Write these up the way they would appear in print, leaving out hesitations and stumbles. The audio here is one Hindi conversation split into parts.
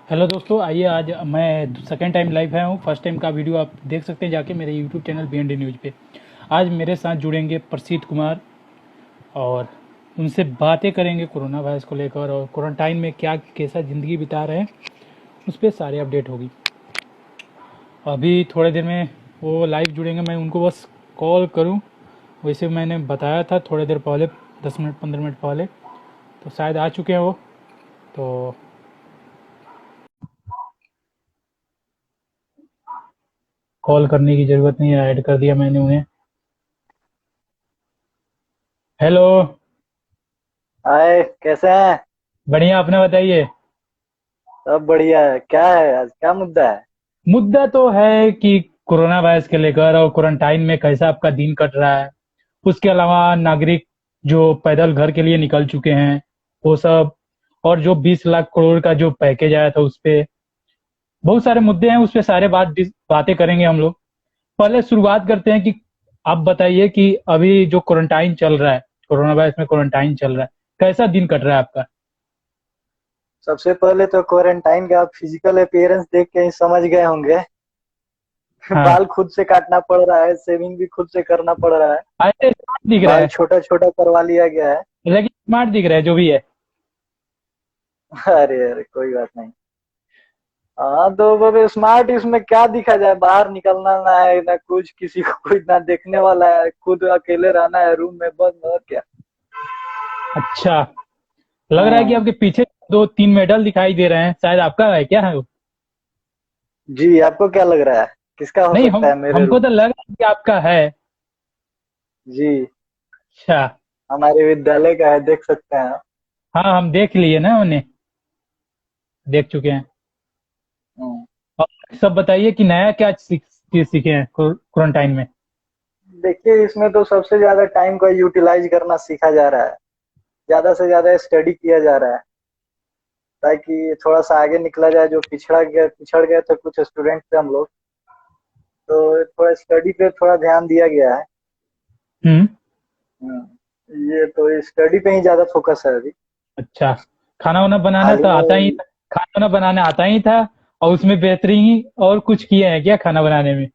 हेलो दोस्तों, आइए आज मैं सेकंड टाइम लाइव आया हूँ। फर्स्ट टाइम का वीडियो आप देख सकते हैं जाके मेरे यूट्यूब चैनल BND न्यूज़ पे। आज मेरे साथ जुड़ेंगे प्रसिद्ध कुमार और उनसे बातें करेंगे कोरोना वायरस को लेकर और क्वारंटाइन में क्या कैसा ज़िंदगी बिता रहे हैं उस पर सारे अपडेट होगी। अभी थोड़े देर में वो लाइव जुड़ेंगे, मैं उनको बस कॉल करूँ वैसे मैंने बताया था थोड़ी देर पहले, 10 मिनट 15 मिनट पहले, तो शायद आ चुके हैं वो। तो कॉल करने की ज़रूरत नहीं है, ऐड कर दिया मैंने उन्हें। हेलो। हाय, कैसे हैं? बढ़िया, अपना बताइए। सब बढ़िया है। क्या है, आज क्या मुद्दा है? मुद्दा तो है कि कोरोना वायरस के लेकर और क्वारंटाइन में कैसा आपका दिन कट रहा है। उसके अलावा नागरिक जो पैदल घर के लिए निकल चुके हैं वो सब, और जो 20 लाख करोड़ का जो पैकेज आया था उस पे बहुत सारे मुद्दे हैं, उस पे सारे बातें करेंगे हम लोग। पहले शुरुआत करते हैं कि आप बताइए कि अभी जो क्वारंटाइन चल रहा है, कोरोना वायरस में क्वारंटाइन चल रहा है, कैसा दिन कट रहा है आपका। सबसे पहले तो क्वारंटाइन का आप फिजिकल अपीयरेंस देख के ही समझ गए होंगे। हाँ। बाल खुद से काटना पड़ रहा है, शेविंग भी खुद से करना पड़ रहा है। ऐसे स्मार्ट दिख रहा बाल है, छोटा छोटा करवा लिया गया है। लेकिन स्मार्ट दिख रहा है जो भी है। अरे अरे, कोई बात नहीं। हाँ तो अब स्मार्ट इसमें क्या दिखा जाए, बाहर निकलना ना है ना कुछ, किसी को कोई ना देखने वाला है, खुद अकेले रहना है रूम में बंद, और क्या। अच्छा, लग रहा है कि हाँ। आपके पीछे 2-3 मेडल दिखाई दे रहे हैं, शायद आपका है, क्या है वो। जी, आपको क्या लग रहा है? किसका हो नहीं, सकता हम है मेरे हमको रूम? तो लग रहा है कि आपका है। जी, अच्छा। हमारे विद्यालय का है, देख सकते हैं आप। हाँ, हम देख लिए ना, उन्हें देख चुके हैं। हम्म। और सब बताइए कि नया क्या चीज सीखे हैं क्वारंटाइन में। देखिए, इसमें तो सबसे ज्यादा टाइम का यूटिलाइज करना सीखा जा रहा है। ज्यादा से ज्यादा स्टडी किया जा रहा है, ताकि थोड़ा सा आगे निकला जाए। जो पिछड़ गए थे कुछ स्टूडेंट थे हम लोग, तो थोड़ा स्टडी पे थोड़ा ध्यान दिया गया है। हम्म। ये तो स्टडी पे ही ज्यादा फोकस है अभी। अच्छा, खाना वाना बनाना हाल ही तो आता ही में। था। खाना वाना बनाना आता ही था, और उसमें बेहतरीन ही और कुछ किए हैं क्या खाना बनाने में।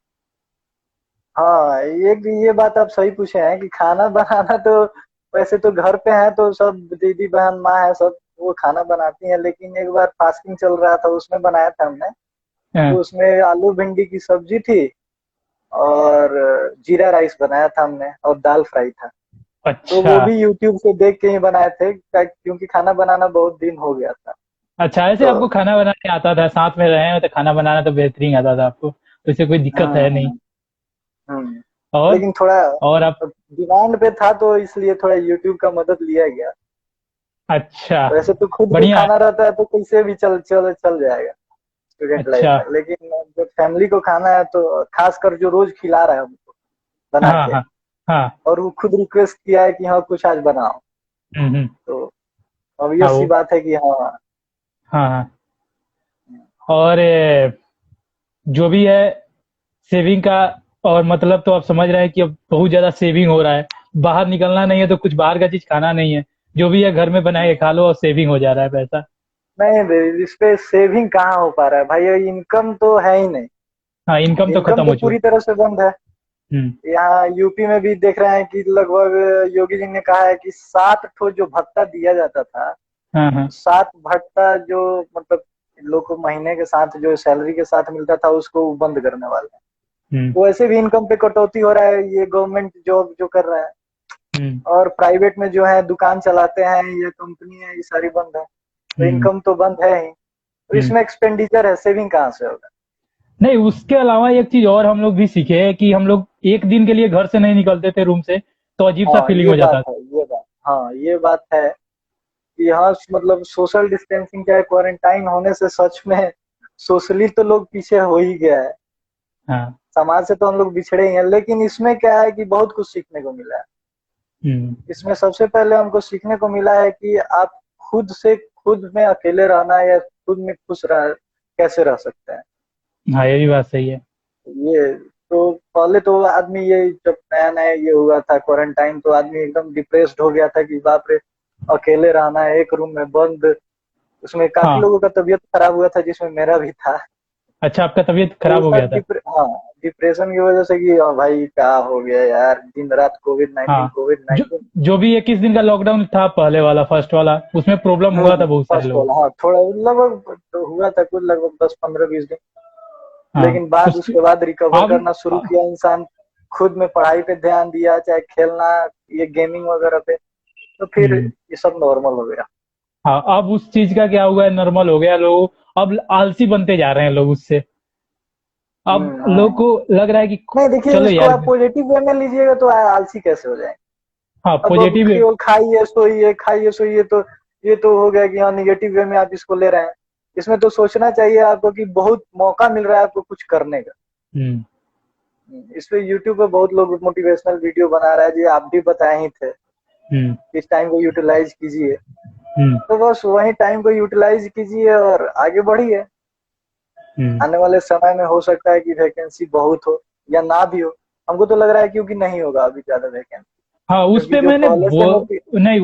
हाँ, ये बात आप सही पूछे हैं कि खाना बनाना तो वैसे तो घर पे है तो सब दीदी बहन माँ है सब, वो खाना बनाती है। लेकिन एक बार फास्टिंग चल रहा था, उसमें बनाया था हमने। हाँ। तो उसमें आलू भिंडी की सब्जी थी, और जीरा राइस बनाया था हमने, और दाल फ्राई था। तो अच्छा। वो भी यूट्यूब से देख के ही बनाए थे, क्योंकि खाना बनाना बहुत दिन हो गया था। अच्छा, ऐसे तो आपको खाना बनाने आता था, साथ में रहे हैं तो खाना बनाना तो बेहतरीन आता था आपको, तो इससे कोई दिक्कत है नहीं। हम्म हम्म और लेकिन थोड़ा और आप। डिमांड पे था, तो इसलिए थोड़ा यूट्यूब का मदद लिया गया। अच्छा। वैसे तो खुद को बढ़िया है। खाना रहता है तो कैसे भी चल जाएगा स्टूडेंट लाइफ अच्छा। में। लेकिन जब फैमिली को खाना है, तो खासकर जो रोज खिला रहा है हमको बना हाँ के, हाँ हाँ। और वो खुद रिक्वेस्ट किया है कि हाँ कुछ आज बनाओ, हम्म। तो हाँ ऑब्वियस सी वो। बात है कि हाँ। हाँ हाँ। और जो भी है सेविंग का, और मतलब तो आप समझ रहे हैं कि अब बहुत ज्यादा सेविंग हो रहा है। बाहर निकलना नहीं है तो कुछ बाहर का चीज खाना नहीं है, जो भी है घर में बना के खा लो और सेविंग हो जा रहा है पैसा। नहीं भाई, इस पे सेविंग कहाँ हो पा रहा है भाई, इनकम तो है ही नहीं। हाँ, इनकम तो इनकम खत्म तो हो चुकी। पूरी तरह से बंद है। हम्म। यहाँ यूपी में भी देख रहे हैं कि लगभग योगी जी ने कहा है कि 7 ठो जो भत्ता दिया जाता था, हाँ हाँ। 7 भत्ता जो मतलब लोग को महीने के साथ जो सैलरी के साथ मिलता था, उसको वो बंद करने वाले हैं। हम्म। तो वैसे भी इनकम पे कटौती हो रहा है, ये गवर्नमेंट जॉब जो कर रहा है। हम्म। और प्राइवेट में जो है दुकान चलाते हैं या कंपनी है, ये सारी बंद है, तो हम्म। इनकम तो बंद है ही। तो हम्म। इसमें एक्सपेंडिचर है, सेविंग कहाँ से होगा? नहीं, उसके अलावा एक चीज और हम लोग भी सीखे हैं कि हम लोग एक दिन के लिए घर से नहीं निकलते थे रूम से, तो अजीब सा हाँ फीलिंग ये हो बात जाता था। है, ये बात, हाँ ये बात है कि हाँ मतलब सोशल डिस्टेंसिंग क्या है, क्वारंटाइन होने से सच में सोशली तो लोग पीछे हो ही गया है। हाँ। समाज से तो हम लोग बिछड़े ही हैं, लेकिन इसमें क्या है कि बहुत कुछ सीखने को मिला है। हम्म। इसमें सबसे पहले हमको सीखने को मिला है कि आप खुद में अकेले रहना या खुद में खुश रह कैसे रह सकते हैं। हाँ, ये भी बात सही है। ये तो पहले तो आदमी, ये जब नया नया ये हुआ था क्वारंटाइन, तो आदमी एकदम डिप्रेस्ड हो गया था कि बाप रे, अकेले रहना है एक रूम में बंद, उसमें काफी हाँ। लोगों का तबीयत खराब हुआ था, जिसमें मेरा भी था। अच्छा, आपका तबीयत तो खराब वो हो गया सब था। हाँ, डिप्रेशन की वजह से कि भाई क्या हो गया यार, दिन रात कोविड नाइन्टीन हाँ, कोविड जो नाइन्टीन जो भी 21 दिन का लॉकडाउन था, पहले वाला फर्स्ट वाला, उसमें प्रॉब्लम हुआ था बहुत सारे फर्स्ट लोगों वाला, को। हाँ थोड़ा लगभग तो हुआ था, कुछ लगभग 10 15 20 दिन। हाँ। लेकिन बाद उस उसके बाद रिकवर अब करना शुरू किया इंसान, खुद में पढ़ाई पे ध्यान दिया, चाहे खेलना, ये गेमिंग वगैरह पे, तो फिर हम्म, ये सब नॉर्मल हो गया। हाँ, अब उस चीज का क्या हुआ है, नॉर्मल हो गया। लोग अब आलसी बनते जा रहे हैं लोग उससे। अब लोग हाँ। को लग रहा है कि नहीं देखिए, चलो इसको यार। आप पॉजिटिव वे में लीजिएगा तो आलसी कैसे हो जाएंगे। हाँ, अब पॉजिटिव। खाइए सोइए खाइए सोइए, तो ये तो हो गया कि हाँ निगेटिव वे में आप इसको ले रहे हैं। इसमें तो सोचना चाहिए आपको कि बहुत मौका मिल रहा है आपको कुछ करने का। हम्म। इस पे यूट्यूब पे बहुत लोग मोटिवेशनल वीडियो बना रहा है, जी आप भी बताए ही थे, हम्म। इस टाइम को यूटिलाइज कीजिए। हम्म। तो बस वही टाइम को यूटिलाइज कीजिए और आगे बढ़िए। हम्म। आने वाले समय में हो सकता है कि वैकेंसी बहुत हो या ना भी हो। हमको तो लग रहा है क्योंकि नहीं होगा अभी ज्यादा वैकेंसी, हाँ, उस क्योंकि पे जो मैंने पहले से वो नोटिस, नहीं,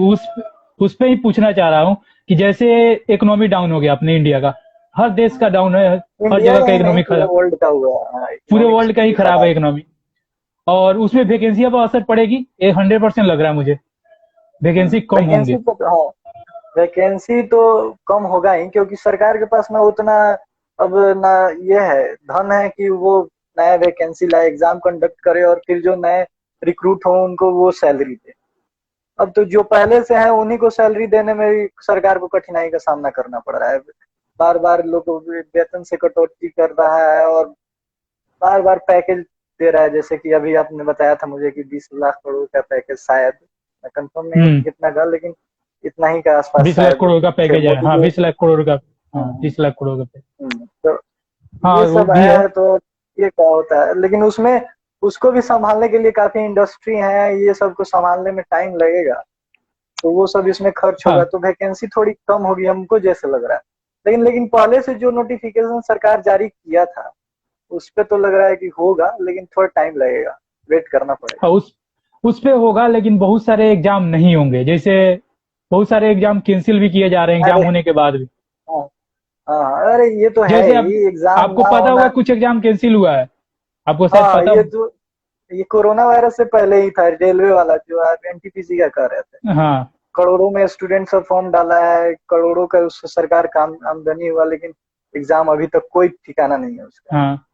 उस पे ही पूछना चाह रहा हूँ कि जैसे इकोनॉमी डाउन हो गया अपने इंडिया का, हर देश का डाउन है, हर इंडिया जगह का का ही नहीं इकोनॉमी पूरे खराब, वर्ल्ड का हुआ है। हाँ, पूरे इकोनॉमिक वर्ल्ड का ही स्थिति खराब है खराब इकोनॉमी। और उसमें वैकेंसी पर असर पड़ेगी, ये 100% लग रहा है मुझे। है। वैकेंसी कम वैकेंसी होंगे। तो हाँ, वैकेंसी तो कम होगा ही, क्योंकि सरकार के पास ना उतना अब ना ये है धन है कि वो नया वैकेंसी लाए, एग्जाम कंडक्ट करे और फिर जो नए रिक्रूट हो उनको वो सैलरी दे। अब तो जो पहले से है उन्हीं को सैलरी देने में भी सरकार को कठिनाई का सामना करना पड़ रहा है। बार बार लोग को वेतन से कटौती कर रहा है और बार बार पैकेज दे रहा है, जैसे कि अभी आपने बताया था मुझे कि 20 लाख करोड़ का पैकेज शायद, मैं कंफर्म नहीं हूँ कि हम्म। कितना का, लेकिन इतना ही का आसपास 20 लाख शायद करोड़ का थे पैकेज है, मोदी हाँ, जो। 20 लाख करोड़ का। हाँ, हम्म, 20 लाख करोड़ का पैकेज। तो हाँ, ये वो सब भी आया है। है, तो ये क्या होता है, लेकिन उसमें उसको भी संभालने के लिए काफी इंडस्ट्री है, ये सब को संभालने में टाइम लगेगा, तो वो सब इसमें खर्च होगा, हाँ। तो वैकेंसी थोड़ी कम होगी हमको जैसे लग रहा है। लेकिन पहले से जो नोटिफिकेशन सरकार जारी किया था उस पे तो लग रहा है कि होगा, लेकिन थोड़ा टाइम लगेगा, वेट करना पड़ेगा। हाँ, उस पे होगा, लेकिन बहुत सारे एग्जाम नहीं होंगे। जैसे बहुत सारे एग्जाम कैंसिल भी किए जा रहे हैं एग्जाम अरे होने के बाद भी। हाँ, हाँ, अरे ये तो है जैसे अब ही, एग्जाम आपको ना पता होगा होना। कुछ एग्जाम कैंसिल हुआ है, आपको शायद हाँ, पता हो। ये कोरोना वायरस से पहले ही था, रेलवे वाला जो आप एनटीपीसी का कर रहे थे। हाँ। करोड़ों में स्टूडेंट सब फॉर्म डाला है, करोड़ों का उससे सरकार का आमदनी हुआ, लेकिन एग्जाम अभी तक कोई ठिकाना नहीं है उसका। हाँ।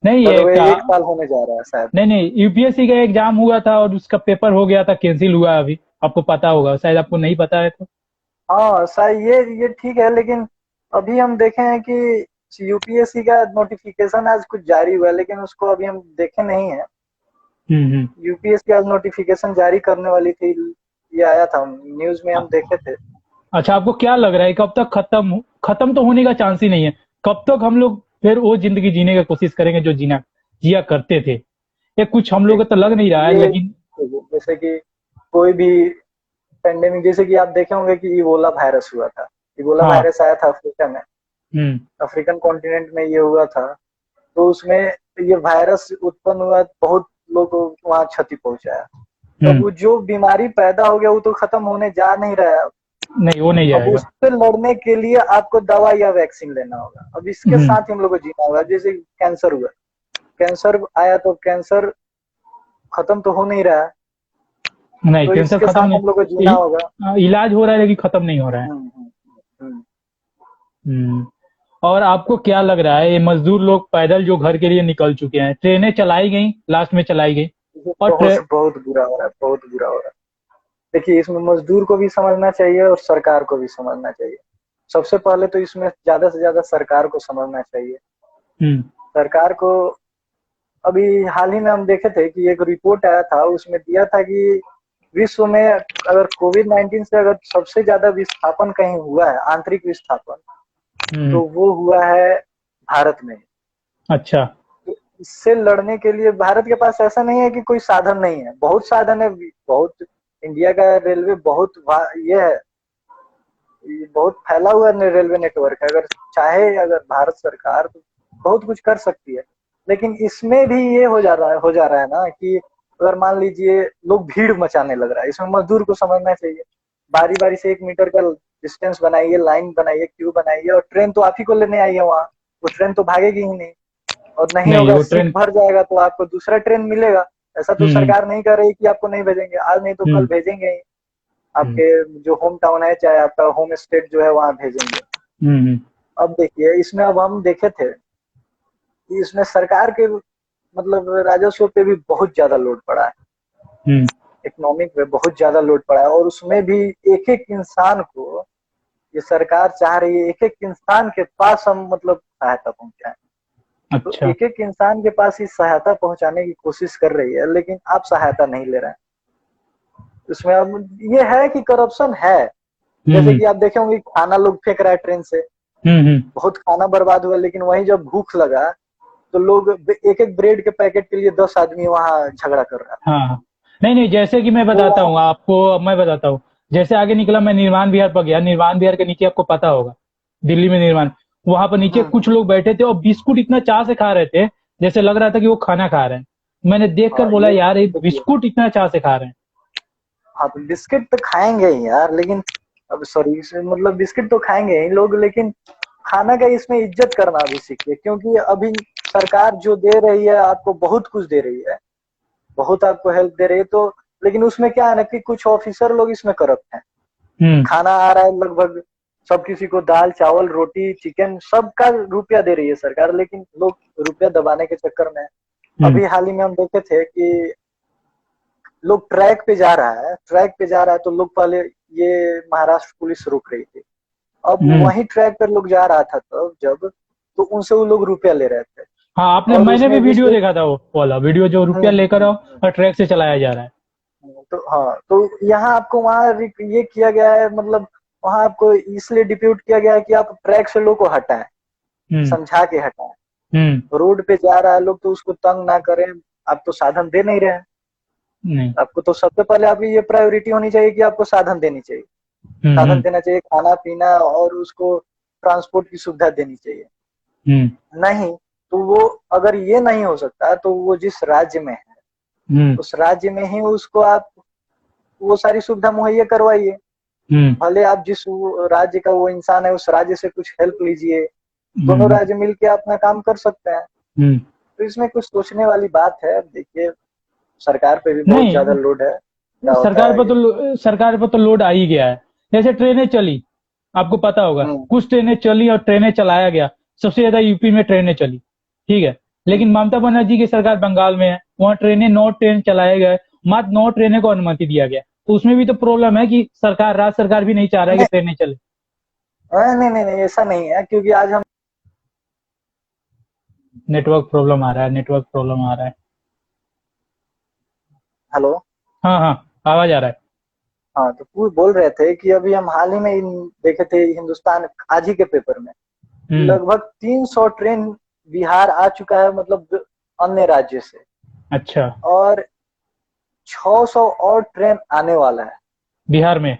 नहीं, ये लगभग का 1 साल होने जा रहा है शायद। नहीं, नहीं, यूपीएससी का एग्जाम हुआ था और उसका पेपर हो गया था, कैंसिल हुआ अभी। आपको पता होगा, शायद आपको नहीं पता है तो। हाँ शायद ये ठीक है, लेकिन अभी हम देखे हैं कि यूपीएससी का नोटिफिकेशन आज कुछ जारी हुआ है, लेकिन उसको अभी हम देखे नहीं है। हम्म। हम्म। यूपीएससी आज नोटिफिकेशन जारी करने वाली थी, ये आया था न्यूज में, हम देखे थे। अच्छा, आपको क्या लग रहा है कब तक खत्म तो होने का चांस ही नहीं है। कब तक हम लोग फिर वो जिंदगी जीने की कोशिश करेंगे जो जीना जिया करते थे। ये कुछ हम लोग को तो लग नहीं रहा है, ये लेकिन। जैसे कि कोई भी पेंडेमिक, जैसे कि आप देखे होंगे कि इबोला वायरस हुआ था। इबोला हाँ। वायरस आया था अफ्रीका में, हम्म। अफ्रीकन कॉन्टिनेंट में ये हुआ था। तो उसमें ये वायरस उत्पन्न हुआ, बहुत लोगों को वहां क्षति पहुंचाया। तो हम्म। वो जो बीमारी पैदा हो गया वो तो खत्म होने जा नहीं रहा है। नहीं, वो नहीं अब जाएगा। उससे लड़ने के लिए आपको दवा या वैक्सीन लेना होगा। अब इसके हम्म। साथ ही हम लोग को जीना होगा। जैसे कैंसर हुआ, कैंसर आया तो कैंसर खत्म तो हो नहीं रहा है, नहीं, तो कैंसर इसके खत्म साथ नहीं। हम लोग को जीना होगा। इलाज हो रहा है, लेकिन खत्म नहीं हो रहा है। हम्म हम्म हम्म। हम्म। और आपको क्या लग रहा है, ये मजदूर लोग पैदल जो घर के लिए निकल चुके हैं, ट्रेनें चलाई गई, लास्ट में चलाई गई। ये और बहुत बहुत बुरा हो रहा है, बहुत बुरा हो रहा है। देखिए, इसमें मजदूर को भी समझना चाहिए और सरकार को भी समझना चाहिए। सबसे पहले तो इसमें ज्यादा से ज्यादा सरकार को समझना चाहिए। हम्म। सरकार को, अभी हाल ही में हम देखे थे कि एक रिपोर्ट आया था, उसमें दिया था कि विश्व में अगर कोविड 19 से अगर सबसे ज्यादा विस्थापन कहीं हुआ है, आंतरिक विस्थापन, हम्म। तो वो हुआ है भारत में। अच्छा। तो इससे लड़ने के लिए भारत के पास ऐसा नहीं है कि कोई साधन नहीं है, बहुत साधन है, बहुत। इंडिया का रेलवे बहुत ये है, ये बहुत फैला हुआ रेलवे नेटवर्क है। अगर चाहे, अगर भारत सरकार तो बहुत कुछ कर सकती है। लेकिन इसमें भी ये हो जा रहा है ना कि अगर मान लीजिए लोग भीड़ मचाने लग रहा है, इसमें मजदूर को समझना चाहिए। बारी बारी से 1 मीटर का डिस्टेंस बनाइए, लाइन बनाइए, क्यू बनाइए, और ट्रेन तो आप ही को लेने आई है वहाँ, वो ट्रेन तो भागेगी ही नहीं, और नहीं नहीं होगा, वो सीट ट्रेन। भर जाएगा तो आपको दूसरा ट्रेन मिलेगा। ऐसा तो हम्म सरकार नहीं कर रही कि आपको नहीं भेजेंगे, आज नहीं तो कल हम्म भेजेंगे ही। हम्म आपके जो होम टाउन है, चाहे आपका होम स्टेट जो है, वहाँ भेजेंगे। हम्म अब देखिए इसमें, अब हम देखे थे कि इसमें सरकार के मतलब राजस्व पे भी बहुत ज्यादा लोड पड़ा है, हम्म इकोनॉमिक पे बहुत ज्यादा लोड पड़ा है, और उसमें भी एक एक इंसान को ये सरकार चाह रही है, एक एक इंसान के पास हम मतलब सहायता पहुंचाएं। तो अच्छा। एक एक इंसान के पास ही सहायता पहुंचाने की कोशिश कर रही है, लेकिन आप सहायता नहीं ले रहे हैं। इसमें अब ये है कि करप्शन है। जैसे हम्म कि आप देखे होंगे, खाना लोग फेंक रहा है ट्रेन से, हम्म। बहुत खाना बर्बाद हुआ, लेकिन वहीं जब भूख लगा तो लोग एक एक ब्रेड के पैकेट के लिए 10 आदमी वहां झगड़ा कर रहा हाँ हाँ। नहीं नहीं, जैसे कि मैं है। तो बताता वहाँ हूँ आपको, अब मैं बताता हूँ। जैसे आगे निकला, मैं निर्माण विहार पर गया। निर्माण विहार के नीचे आपको पता होगा, दिल्ली में निर्माण, वहां पर नीचे हम्म, कुछ लोग बैठे थे और बिस्कुट इतना चाह से खा रहे थे, जैसे लग रहा था कि वो खाना खा रहे हैं। मैंने देखकर हाँ बोला, ये यार ये देखिए, बिस्कुट इतना चाह से खा रहे हैं। हाँ तो बिस्किट तो खाएंगे ही यार, लेकिन अब सॉरी, मतलब बिस्किट तो खाएंगे ही लोग, लेकिन खाना का इसमें इज्जत करना भी सीखिए, क्योंकि अभी सरकार जो दे रही है आपको, बहुत कुछ दे रही है, बहुत आपको हेल्प दे रही है, तो लेकिन उसमें क्या है ना कि कुछ ऑफिसर लोग इसमें करप्ट हैं। हम्म खाना आ रहा है लगभग सब किसी को, दाल चावल रोटी चिकन सबका रुपया दे रही है सरकार, लेकिन लोग रुपया दबाने के चक्कर में, हम्म अभी हाल ही में हम देखे थे कि लोग ट्रैक पे जा रहा है, ट्रैक पे जा रहा है, तो लोग पहले, ये महाराष्ट्र पुलिस रोक रही थी, अब हम्म। वही ट्रैक पर लोग जा रहा था, तब जब तो उनसे वो लोग रुपया ले रहे थे, हाँ, आपने, और मैंने भी उसमें जिस वीडियो देखा था, वो वाला वीडियो जो रुपया लेकर आओ हम्म, और ट्रैक से चलाया जा रहा है। तो हाँ, तो यहाँ आपको वहाँ ये किया गया है, मतलब वहाँ आपको इसलिए डिप्यूट किया गया है कि आप ट्रैक से लोग को हटाएं, हम्म समझा के हटाएं। हम्म। रोड पे जा रहा है लोग तो उसको तंग ना करें, आप तो साधन दे नहीं रहे हैं। नहीं। आपको तो सबसे पहले आपकी ये प्रायोरिटी होनी चाहिए कि आपको साधन देनी चाहिए, साधन हम्म देना चाहिए, खाना पीना और उसको ट्रांसपोर्ट की सुविधा देनी चाहिए। हम्म नहीं तो वो, अगर ये नहीं हो सकता तो वो जिस राज्य में है, हम्म उस राज्य में ही उसको आप वो सारी सुविधा मुहैया करवाइए। हम्म भले आप जिस राज्य का वो इंसान है, उस राज्य से कुछ हेल्प लीजिए, दोनों हम्म राज्य मिलके अपना काम कर सकते हैं। हम्म। तो इसमें कुछ सोचने वाली बात है। अब देखिए सरकार पे भी बहुत ज्यादा नहीं, लोड है, क्या होता सरकार है पर आगे। तो सरकार पर तो लोड आ ही गया है। जैसे ट्रेनें चली, आपको पता होगा, हम्म कुछ ट्रेनें चली और ट्रेनें चलाया गया। सबसे ज्यादा यूपी में ट्रेनें चली, ठीक है। हम्म। लेकिन ममता बनर्जी की सरकार बंगाल में है, वहाँ ट्रेनें, 9 ट्रेन चलाए गए, मात्र 9 ट्रेनें को अनुमति दिया गया। तो उसमें भी तो प्रॉब्लम है कि सरकार, राज्य सरकार भी नहीं चाह रहा है कि नहीं ट्रेनें चले। नहीं नहीं नहीं, ऐसा नहीं है, क्योंकि आज हम, नेटवर्क प्रॉब्लम आ रहा है, नेटवर्क प्रॉब्लम आ रहा है। हेलो, हाँ हाँ, आवाज आ रहा है। हाँ तो वो बोल रहे थे कि अभी हम हाल ही में देखे थे हिंदुस्तान आज ही के पेपर में, हम्म। लगभग 300 ट्रेन बिहार आ चुका है, मतलब अन्य राज्य से, अच्छा। और 600 और ट्रेन आने वाला है। बिहार में।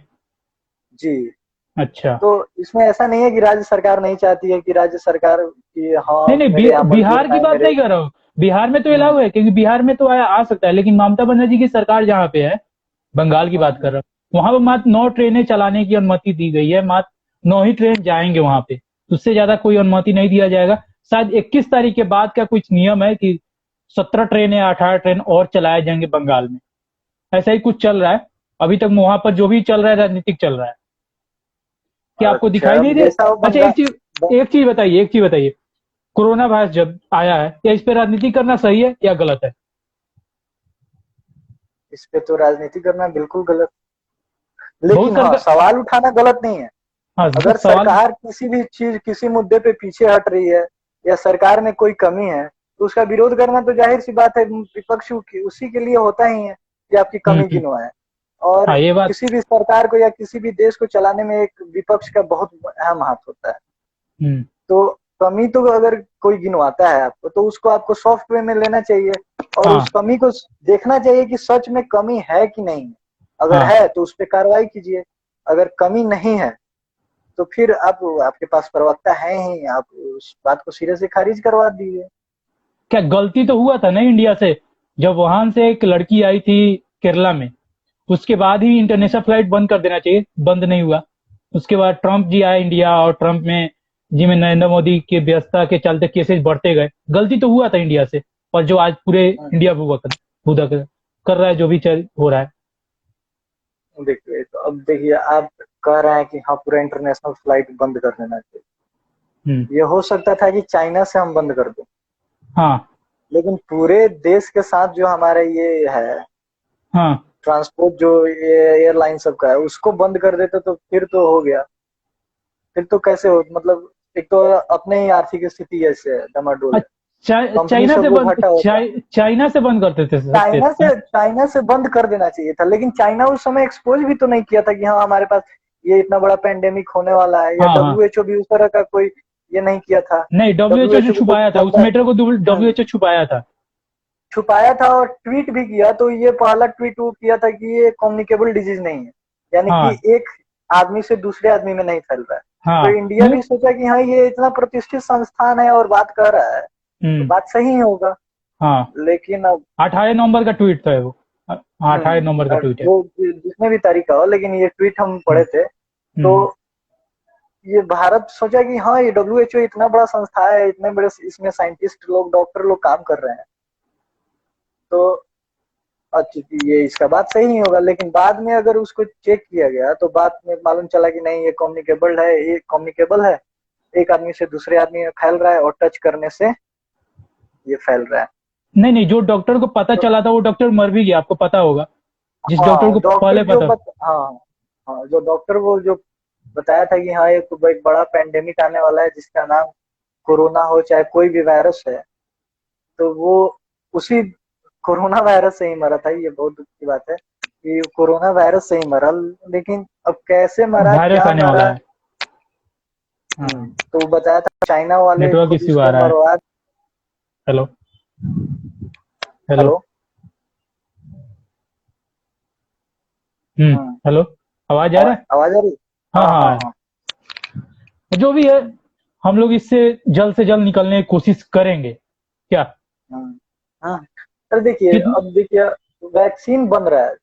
जी। अच्छा। तो इसमें ऐसा नहीं है कि राज्य सरकार नहीं चाहती है, कि राज्य सरकार की, हाँ नहीं नहीं, मेरे यहाँ मजदूर बिहार की हैं बात मेरे। नहीं कर रहा हूँ। बिहार में तो अलाउ हम्म है, क्योंकि बिहार में तो आ सकता है। लेकिन ममता बनर्जी की सरकार जहाँ पे है, बंगाल की बात कर हम्म। रहा हूँ, वहां पर मात्र 9 ट्रेनें चलाने की अनुमति दी गई है। मात्र 9 ही ट्रेन जाएंगे वहां पे, उससे ज्यादा कोई अनुमति नहीं दिया जाएगा। शायद 21 तारीख के बाद का कुछ नियम है कि 17 ट्रेन या 18 ट्रेन और चलाए जाएंगे बंगाल में। ऐसा ही कुछ चल रहा है अभी तक। वहां पर जो भी चल रहा है, राजनीतिक चल रहा है। क्या आपको अच्छा, दिखाई नहीं अब दे? जैसा हो अच्छा, बंगा, एक चीज बताइए, एक चीज बताइए। कोरोना वायरस जब आया है, क्या इस पे राजनीति करना सही है या गलत है? इस पे तो राजनीति करना बिल्कुल गलत, बहुत लेकिन हाँ सरकार। सवाल उठाना गलत नहीं है। हाँ, अगर सवाल। सरकार किसी भी चीज, किसी मुद्दे पे पीछे हट रही है, या सरकार में कोई कमी है, तो उसका विरोध करना तो जाहिर सी बात है, विपक्ष उसी के लिए होता ही है कि आपकी कमी हम्म। गिनवाए। और हाँ, ये बात। किसी भी सरकार को या किसी भी देश को चलाने में एक विपक्ष का बहुत अहम हाथ होता है। हम्म। तो कमी तो अगर कोई गिनवाता है आपको, तो उसको आपको सॉफ्ट वे में लेना चाहिए, और हाँ उस कमी को देखना चाहिए कि सच में कमी है कि नहीं है। अगर हाँ। है तो उस पर कार्रवाई कीजिए, अगर कमी नहीं है तो फिर आप, आपके पास प्रवक्ता है ही, आप उस बात को सिरे से खारिज करवा दीजिए। क्या गलती तो हुआ था ना इंडिया से, जब वहां से एक लड़की आई थी केरला में, उसके बाद ही इंटरनेशनल फ्लाइट बंद कर देना चाहिए, बंद नहीं हुआ। उसके बाद ट्रम्प जी आए इंडिया, और ट्रम्प में जी में नरेंद्र मोदी के व्यस्तता के चलते केसेस बढ़ते गए। गलती तो हुआ था इंडिया से, पर जो आज पूरे इंडिया पे हुआ कर रहा है, जो भी चल हो रहा है। देखिए, तो अब देखिए, आप कह रहे हैं कि हाँ पूरा इंटरनेशनल फ्लाइट बंद कर देना चाहिए। हम्म। ये हो सकता था कि चाइना से हम बंद कर दें, हाँ लेकिन पूरे देश के साथ जो हमारे ये है हाँ। ट्रांसपोर्ट, जो ये एयरलाइन सबका है, उसको बंद कर देते तो फिर तो हो गया। फिर तो कैसे हो, मतलब एक तो अपने ही आर्थिक स्थिति ऐसे है, डमाडोल है, कंपनी चाइना सब से को बंद घाटा होता है। चाइना से बंद करते थे सकते थे। चाइना से बंद कर देना चाहिए था, लेकिन चाइना उस समय एक्सपोज भी तो नहीं किया था कि हाँ हमारे पास ये इतना बड़ा पेंडेमिक होने वाला है, या हाँ हाँ। डब्ल्यूएचओ भी उस तरह का कोई ये नहीं किया था। नहीं, डब्ल्यूएचओ जो डब्ल्यूएचओ भी तो छुपाया था उस बंदा मैटर को, डब्ल्यूएचओ छुपाया था। छुपाया था और ट्वीट भी किया, तो ये पहला ट्वीट वो किया था कि ये कम्युनिकेबल डिजीज नहीं है, यानी कि हाँ एक आदमी से दूसरे आदमी में नहीं फैल रहा है। तो हाँ। इंडिया भी सोचा कि हाँ ये इतना प्रतिष्ठित संस्थान है और बात कर रहा है, तो हम्म। बात सही होगा। हाँ, लेकिन अब 18 नवंबर का ट्वीट था वो। हाँ, 18 नवंबर का और ट्वीट है। जो जिसमें भी तारीख का हो, लेकिन ये ट्वीट हम पढ़े हम्म थे। तो हम्म ये भारत सोचा कि हाँ ये डब्ल्यूएचओ इतना बड़ा संस्था है, इतने बड़े इसमें साइंटिस्ट लोग, डॉक्टर लोग काम कर रहे हैं, तो अच्छा ये इसका बात सही नहीं होगा। लेकिन बाद में अगर उसको चेक किया गया तो बाद में मालूम चला कि नहीं, ये कम्युनिकेबल है, एक आदमी से दूसरे आदमी में फैल रहा है और टच करने से ये फैल रहा है। नहीं नहीं, जो डॉक्टर को पता तो चला था वो डॉक्टर मर भी गया, आपको पता होगा। जिस डॉक्टर हाँ को पहले पता। हाँ जो डॉक्टर वो जो बताया था कि हाँ एक बड़ा पेंडेमिक आने वाला है जिसका नाम कोरोना हो चाहे कोई भी वायरस है, तो वो उसी कोरोना वायरस से ही मरा था। ये बहुत दुख की बात है कि कोरोना वायरस से ही मरा, लेकिन अब कैसे मरा, वायरस क्या आने वाला मरा। है। हाँ। तो बताया था चाइना वाले नेटवर्क खुद इश्यू आ इसको रहा है। मरवा। हेलो। हेलो। हेलो। हम्म। हम्म, हेलो। आवाज आ रहा है? आवाज आ रही। हाँ हाँ हाँ हाँ। हाँ। जो भी है, हम लोग इससे जल्द से जल्द निकलने की कोशिश करेंगे क्या? हाँ हाँ। अरे देखिए, कित अब देखिए वैक्सीन बन रहा है,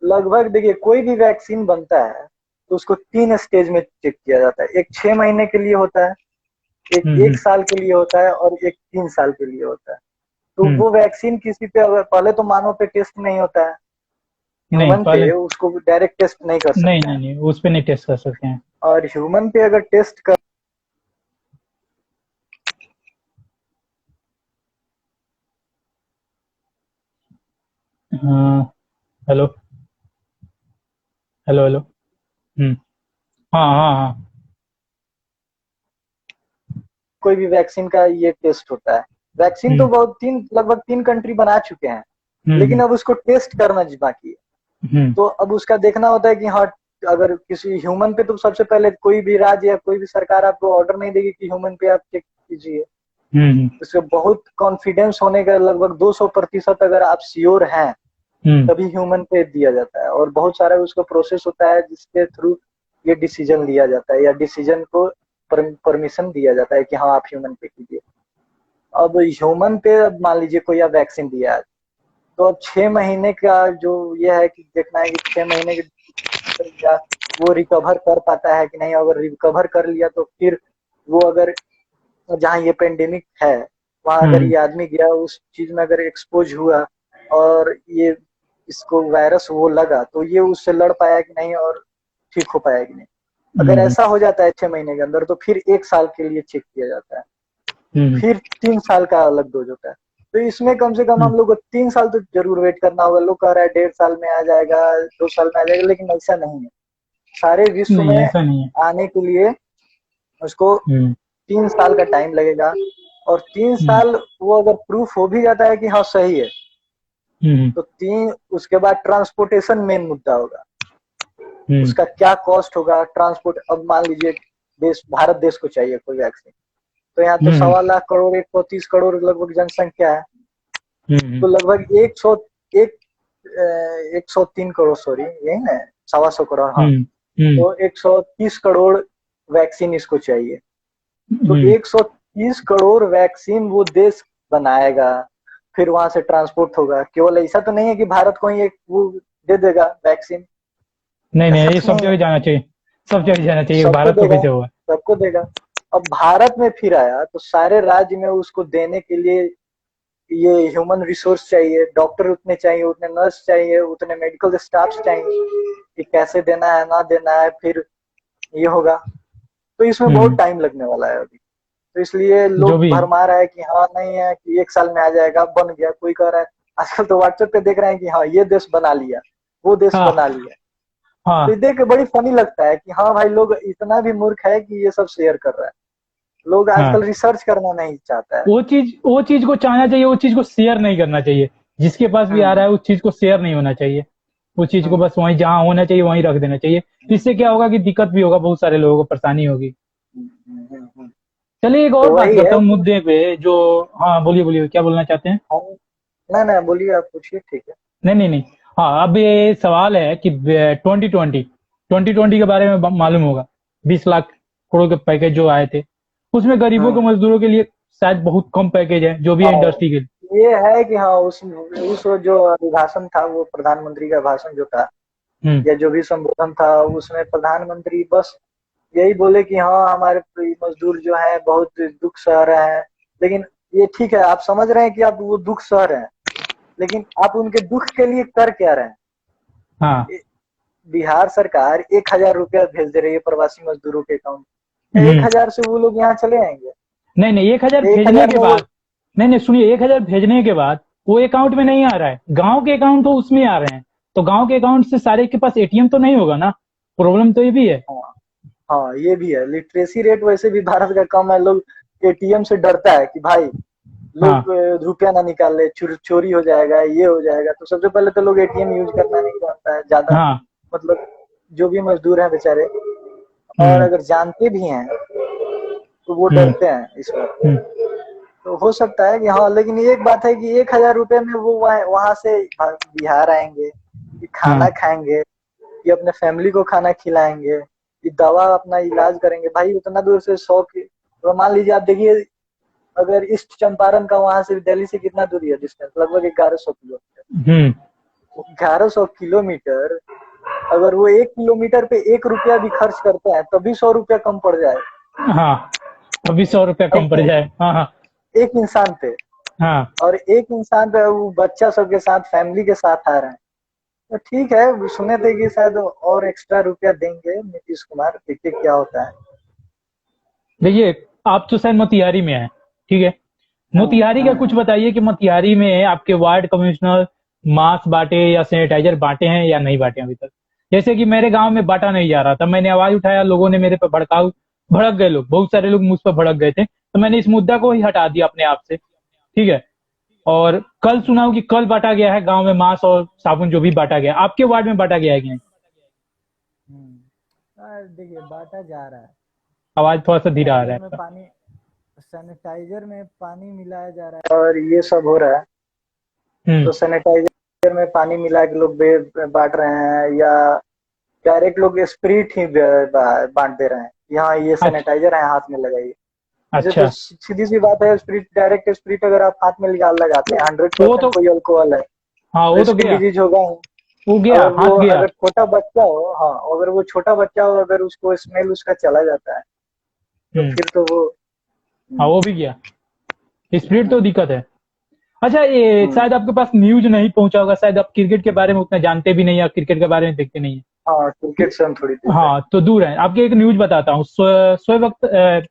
लगभग देखिए कोई भी वैक्सीन बनता है तो उसको 3 स्टेज में चेक किया जाता है। एक 6 महीने के लिए होता है, एक हम्म 1 साल के लिए होता है, और एक 3 साल के लिए होता है। तो हम्म। वो वैक्सीन किसी पे अगर पहले तो मानव पे टेस्ट नहीं होता है, नहीं ह्यूमन पहले। पे उसको डायरेक्ट टेस्ट नहीं कर नहीं सकते नहीं हैं। नहीं, उस पे नहीं टेस्ट कर सकते हैं। और ह्यूमन पे अगर टेस्ट कर हाँ। हेलो। Hello hello. हम्म। हाँ हाँ हाँ। कोई भी वैक्सीन का ये टेस्ट होता है। वैक्सीन तो हम्म लगभग 3 कंट्री बना चुके हैं, लेकिन हम्म अब उसको टेस्ट करना बाकी है। हम्म तो अब उसका देखना होता है कि हाँ अगर किसी ह्यूमन पे, तो सबसे पहले कोई भी राज्य या कोई भी सरकार आपको ऑर्डर नहीं देगी कि ह्यूमन पे आप चेक कीजिए। हम्म उससे बहुत कॉन्फिडेंस होने का, लगभग 200% अगर आप श्योर हैं हम्म तभी ह्यूमन पे दिया जाता है। और बहुत सारा उसका प्रोसेस होता है जिसके थ्रू ये डिसीजन लिया जाता है, या डिसीजन को परमिशन दिया जाता है कि हाँ आप ह्यूमन पे कीजिए। अब ह्यूमन पे अब मान लीजिए कोई आप वैक्सीन दिया है, तो अब 6 महीने का जो ये है कि देखना है कि 6 महीने के या वो रिकवर कर पाता है कि नहीं। अगर रिकवर कर लिया तो फिर वो अगर जहाँ ये पेंडेमिक है वहां अगर हम्म ये आदमी गया उस चीज में अगर एक्सपोज हुआ और ये इसको वायरस वो लगा, तो ये उससे लड़ पाया कि नहीं और ठीक हो पाया कि नहीं। अगर हम्म ऐसा हो जाता है 6 महीने के अंदर, तो फिर 1 साल के लिए चेक किया जाता है, हम्म फिर 3 साल का अलग डोज होता है। तो इसमें कम से कम हम्म। हम लोग को 3 साल तो जरूर वेट करना होगा। लोग कह रहा है 1.5 साल में आ जाएगा, 2 साल में आ जाएगा, लेकिन ऐसा नहीं है। सारे विश्व नहीं, में ऐसा नहीं है। आने के लिए उसको हम्म 3 साल का टाइम लगेगा। और तीन हम्म साल वो अगर प्रूफ हो भी जाता है कि हाँ सही है, हम्म तो उसके बाद ट्रांसपोर्टेशन मेन मुद्दा होगा। हम्म उसका क्या कॉस्ट होगा ट्रांसपोर्ट। अब मान लीजिए भारत देश को चाहिए कोई वैक्सीन, तो यहाँ तो हम्म 1.25 करोड़ 130 करोड़ लगभग जनसंख्या है। हम्म तो लगभग 103 करोड़, सॉरी यही ना, 125 करोड़, हाँ। हम्म हम्म तो 130 करोड़ वैक्सीन इसको चाहिए। तो हम्म 130 करोड़ वैक्सीन वो देश बनाएगा, फिर वहां से ट्रांसपोर्ट होगा। केवल ऐसा तो नहीं है कि भारत को ही एक वो दे देगा वैक्सीन, नहीं नहीं, ऐसा ये तो सब नहीं है। जगह जाना चाहिए। सब जगह जाना चाहिए, सबको भारत तो देगा, कैसे होगा। सबको देगा। अब भारत में फिर आया तो सारे राज्य में उसको देने के लिए ये ह्यूमन रिसोर्स चाहिए, डॉक्टर उतने चाहिए, उतने नर्स चाहिए, उतने मेडिकल स्टाफ चाहिए कि कैसे देना है ना देना है, फिर ये होगा। तो इसमें बहुत हम्म। टाइम लगने वाला है अभी। तो इसलिए जो लोग भी है। भरमा रहा है कि हाँ नहीं है कि 1 साल में आ जाएगा, बन गया। कोई कह रहा है आजकल तो व्हाट्सएप पे देख रहे हैं कि हाँ ये देश बना लिया, वो देश बना हाँ लिया। तो ये हाँ देख के बड़ी फनी लगता है कि हाँ भाई, लोग इतना भी मूर्ख है कि ये सब शेयर कर रहा है। लोग आजकल हाँ। रिसर्च करना नहीं चाहता है। वो चीज को चाहना चाहिए, वो चीज को शेयर नहीं करना चाहिए। जिसके पास भी आ रहा हम्म है उस चीज को शेयर नहीं होना चाहिए। उस चीज को हम्म बस वहीं जहां होना चाहिए वहीं रख देना चाहिए। इससे क्या होगा कि दिक्कत भी होगा, बहुत सारे लोगों को परेशानी होगी। हम्म। चलिए एक और तो बात वही करता है हूँ कि मुद्दे पे जो। हाँ बोलिए बोलिए, क्या बोलना चाहते हैं। हम, ना ना बोलिए, आप पूछिए, ठीक है। नहीं नहीं नहीं। हाँ, अब ये सवाल है कि 2020 के बारे में मालूम होगा। 20 लाख करोड़ के पैकेज जो आए थे, उसमें गरीबों के हम्म। मजदूरों के लिए शायद बहुत कम पैकेज है, जो भी है हाँ, इंडस्ट्री के लिए। ये है कि हाँ उस जो अभिभाषण था, वो प्रधानमंत्री का भाषण जो था, हम्म। या जो भी संबोधन था, उसमें प्रधानमंत्री बस यही बोले कि हाँ हमारे मजदूर जो है बहुत दुख सह रहे हैं। लेकिन ये ठीक है, आप समझ रहे हैं कि आप वो दुख सह रहे हैं, लेकिन आप उनके दुख के लिए कर क्या रहे हैं। हाँ। बिहार सरकार 1,000 रुपया भेज दे रही है प्रवासी मजदूरों के अकाउंट में। एक हम्म। हजार से वो लोग यहाँ चले आएंगे। नहीं नहीं, 1,000 एक भेजने हजार के में वो, बाद। नहीं नहीं, सुनिए, 1,000 भेजने के बाद वो अकाउंट में नहीं आ रहा है, गांव के अकाउंट तो उसमें आ रहे हैं। तो गांव के अकाउंट से सारे के पास एटीएम तो नहीं होगा ना। प्रॉब्लम तो ये भी है। हाँ हाँ ये भी है। लिटरेसी रेट वैसे भी भारत का कम है। लोग एटीएम से डरता है कि भाई हाँ लोग रुपया ना निकाल ले, चोरी हो जाएगा, ये हो जाएगा। तो सबसे पहले तो लोग एटीएम यूज करना नहीं जानता है ज्यादा, हाँ। मतलब जो भी मजदूर हैं बेचारे। और हम्म अगर जानते भी हैं तो वो हम्म डरते हैं इस बात से। हम्म। तो हो सकता है कि हाँ, लेकिन एक बात है कि 1,000 रुपये में वो वहां से बिहार आएंगे, कि खाना हाँ खाएंगे, कि अपने फैमिली को खाना खिलाएंगे, कि दवा अपना इलाज करेंगे। भाई उतना दूर से 100 तो मान लीजिए, आप देखिए अगर ईस्ट चंपारण का वहां से दिल्ली से कितना दूरी है डिस्टेंस, लगभग 1100 किलोमीटर। हम्म। 1100 किलोमीटर, अगर वो 1 किलोमीटर पे 1 रुपया भी खर्च करते हैं तभी 100 रुपया कम पड़ जाए। हाँ, अभी 100 रुपया है कम कि पड़ नहीं? जाए। हाँ हाँ एक इंसान पे, हाँ। और एक इंसान पे वो बच्चा सबके साथ, फैमिली के साथ आ रहे हैं। तो ठीक है, सुने थे कि शायद और एक्स्ट्रा रुपया देंगे नीतीश कुमार, देखिए क्या होता है। देखिए, आप तो शायद मोतिहारी में है, ठीक है। मोतिहारी का कुछ हम्म। बताइए कि मोतिहारी में आपके वार्ड कमिश्नर मास्क बांटे या सैनिटाइजर बांटे हैं या नहीं बांटे अभी तक। जैसे कि मेरे गांव में बांटा नहीं जा रहा था, मैंने आवाज उठाया, लोगों ने मेरे पे भड़क गए लोग, बहुत सारे लोग मुझ पर भड़क गए थे, तो मैंने इस मुद्दा को ही हटा दिया अपने आप से, ठीक है। और कल सुना हूं कि कल बांटा गया है गांव में मास्क और साबुन, जो भी बांटा गया। आपके वार्ड में बांटा गया है कि नहीं। देखिए बांटा जा रहा है। आवाज थोड़ा सा धीरा आ रहा है आपका। सैनिटाइजर में पानी मिलाया जा रहा है और ये सब हो रहा है। हम्म। तो सैनिटाइजर में पानी मिला के लोग बांट रहे हैं, या डायरेक्ट लोग स्प्रिट ही बांट दे रहे हैं। यहाँ ये अच्छा सैनिटाइजर है, हाथ में लगाइए। वैसे तो अच्छा। सीधी सी बात है, स्प्रिट, डायरेक्ट स्प्रिट अगर आप हाथ में लगाते हैं, हंड्रेड वो परसेंट तो, कोई अल्कोहल है, हाँ तो वो तो स्किन गया, डिजीज होगा ही। वो गया, अगर वो, हाथ गया। अगर छोटा बच्चा हो, हाँ अगर वो छोटा बच्चा हो, अगर उसको स्मेल उसका चला जाता है तो हम्म। फिर तो वो हाँ वो भी गया। स्प्रिट तो दिक्कत है। अच्छा, ये हम्म, शायद आपके पास न्यूज नहीं पहुंचा होगा, शायद आप क्रिकेट के बारे में उतना जानते भी नहीं, या क्रिकेट के बारे में देखते नहीं है। हाँ क्रिकेट से हम थोड़ी दूर है। हाँ तो दूर है। आपके एक न्यूज बताता हूँ। शोएब अख्तर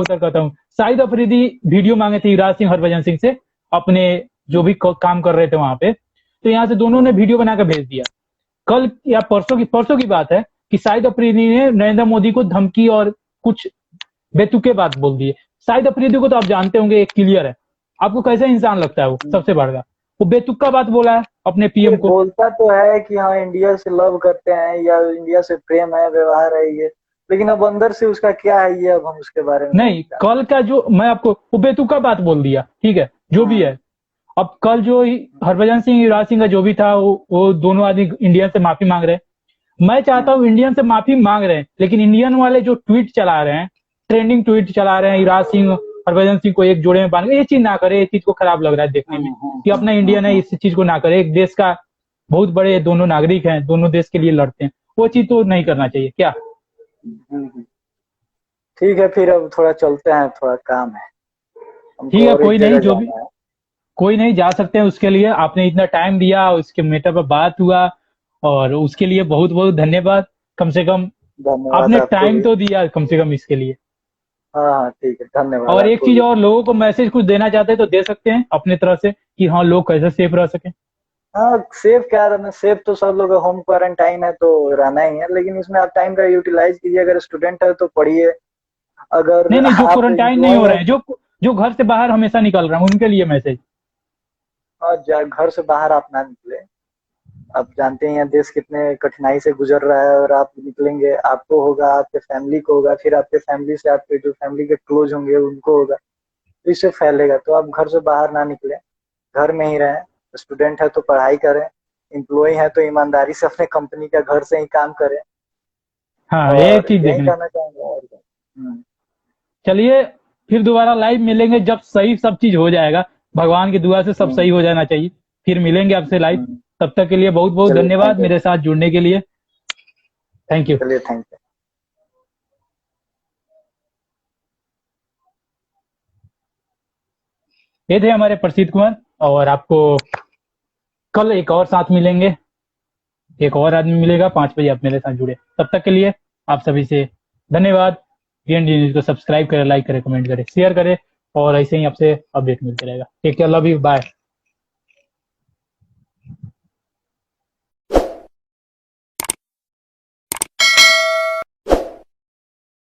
कहता हूँ, शाहिद अफरीदी वीडियो मांगे थे युवराज सिंह हरभजन सिंह से, अपने जो भी काम कर रहे थे वहां पे। तो यहाँ से दोनों ने वीडियो बनाकर भेज दिया। कल या परसों की बात है कि शाहिद अफरीदी ने नरेंद्र मोदी को धमकी और कुछ बेतुके बात बोल दी है। शाहिद अफरीदी को तो आप जानते होंगे, एक क्लियर है। आपको कैसा इंसान लगता है वो, सबसे बढ़कर वो बेतुका बात बोला है अपने ये पीएम को। बोलता तो है कि हाँ इंडिया से लव करते हैं, या इंडिया से प्रेम है, व्यवहार है ये, लेकिन अब अंदर से उसका क्या है ये अब हम उसके बारे में नहीं नहीं, कल जानते। का जो मैं आपको, वो बेतुका बात बोल दिया, ठीक है, जो भी हम्म है। अब कल जो हरभजन सिंह युवराज सिंह का जो भी था, वो दोनों आदमी इंडियन से माफी मांग रहे हैं। मैं चाहता हम्म हूं इंडियन से माफी मांग रहे हैं, लेकिन इंडियन वाले जो ट्वीट चला रहे हैं, ट्रेंडिंग ट्वीट चला रहे हैं, युवराज सिंह हरभजन सिंह को एक जोड़े में बांध के, ये चीज ना करे। ये चीज को खराब लग रहा है देखने में कि अपना इंडियन है, इस चीज को ना करे। एक देश का बहुत बड़े दोनों नागरिक हैं, दोनों देश के लिए लड़ते हैं, वो चीज तो नहीं करना चाहिए क्या। ठीक है, फिर अब थोड़ा चलते हैं, थोड़ा काम है, ठीक हमको है, और एक कोई नहीं, जगह जो भी, जाना है। कोई नहीं, जा सकते हैं। उसके लिए आपने इतना टाइम दिया, उसके मैटर पर बात हुआ, और उसके लिए बहुत बहुत धन्यवाद। कम से कम धन्यवाद आपने आपको टाइम भी। तो दिया, कम से कम इसके लिए। हाँ हाँ ठीक है, धन्यवाद और एक आपको चीज भी। और, लोगों को मैसेज कुछ देना चाहते हैं तो दे सकते हैं अपने तरफ से, कि हाँ लोग कैसे सेफ रह सके। हाँ, सेफ क्या रहना, सेफ तो सब लोग होम क्वारंटाइन है तो रहना ही है, लेकिन इसमें आप टाइम का यूटिलाइज कीजिए। अगर स्टूडेंट है तो पढ़िए, अगर नहीं नहीं, जो आप क्वारंटाइन नहीं एम्प्लॉय हो है। रहे हैं, जो घर से बाहर हमेशा निकल रहे हैं, उनके लिए मैसेज। घर से बाहर आप ना निकले। आप जानते हैं देश कितने कठिनाई से गुजर रहा है, और आप निकलेंगे, आपको होगा, आपके फैमिली को होगा, फिर आपके फैमिली से आपके जो फैमिली के क्लोज होंगे उनको होगा, तो इससे फैलेगा। तो आप घर से बाहर ना निकले, घर में ही रहें। स्टूडेंट है तो पढ़ाई करें, एम्प्लॉय है तो ईमानदारी से अपने कंपनी का घर से ही काम करें। हाँ, ये और चीज यही देखने। कहना चाहूंगा, और क्या। चलिए, फिर दोबारा लाइव मिलेंगे जब सही सब चीज हो जाएगा। भगवान की दुआ से सब सही हम्म, हो जाना चाहिए। फिर मिलेंगे आपसे लाइव। हम्म। तब तक के लिए बहुत बहुत चलिए, धन्यवाद थैंक यू। मेरे साथ जुड़ने के लिए। Thank you. चलिए, थैंक यू। ये थे हमारे प्रसिद्ध कुमार, और आपको कल एक और साथ मिलेंगे। एक और आदमी मिलेगा, 5 बजे आप मेरे साथ जुड़े। तब तक के लिए आप सभी से धन्यवाद। बीएनडी न्यूज को सब्सक्राइब करें, लाइक करें, कमेंट करें, शेयर करें, और ऐसे ही आपसे अपडेट मिलते रहेगा। Take care, love you, bye.